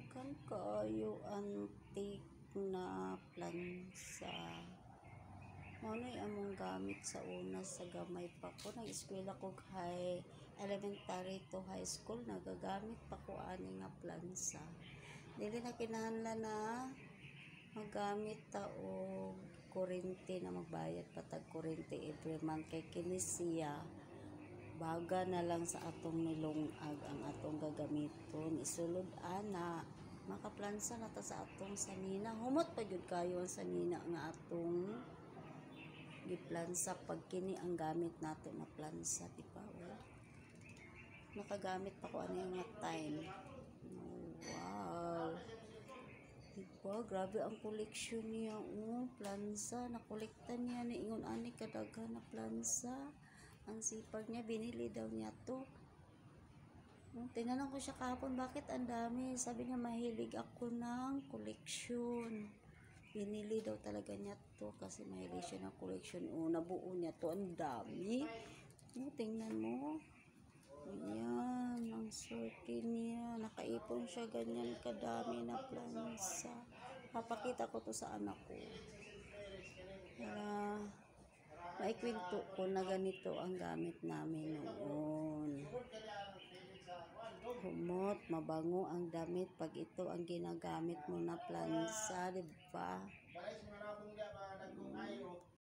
Daghan kaayo antique na plansa. Mano'y among gamit sa una sa gamay pa ko. Nag-eskwela ko high elementary to high school. Nagagamit pa ko ani nga plansa. Dili na kinahanglan na magamit ta og kurente na magbayad patag kurente every month kay kini siya baga na lang sa atong nilungag ang atong gagamiton. Isulod ana makaplansa na ta sa atong sanina. Humot pa gyud kayo ang sanina nga atong giplansa pag kini ang gamit nato na plansa, di ba? Nakagamit pa ko ani nga time. Wow, diba? Grabe ang koleksyon niya. Plansa. Nakolekta niya ni ingon ani kadaghan na plansa. Ang sipag niya, binili daw niya to. Tinanong ko siya kahapon, bakit ang dami? Sabi niya, mahilig ako ng koleksyon. Binili daw talaga niya to kasi mahilig siya ng koleksyon. Nabuo niya to. Ang dami. Tingnan mo. Ayan, ang sorte niya. Nakaipon siya ganyan kadami na plansa. Papakita ko to sa anak ko. Para maikwento ko na ganito ang gamit namin noon. Humot, mabango ang damit pag ito ang ginagamit mo na plansa, diba?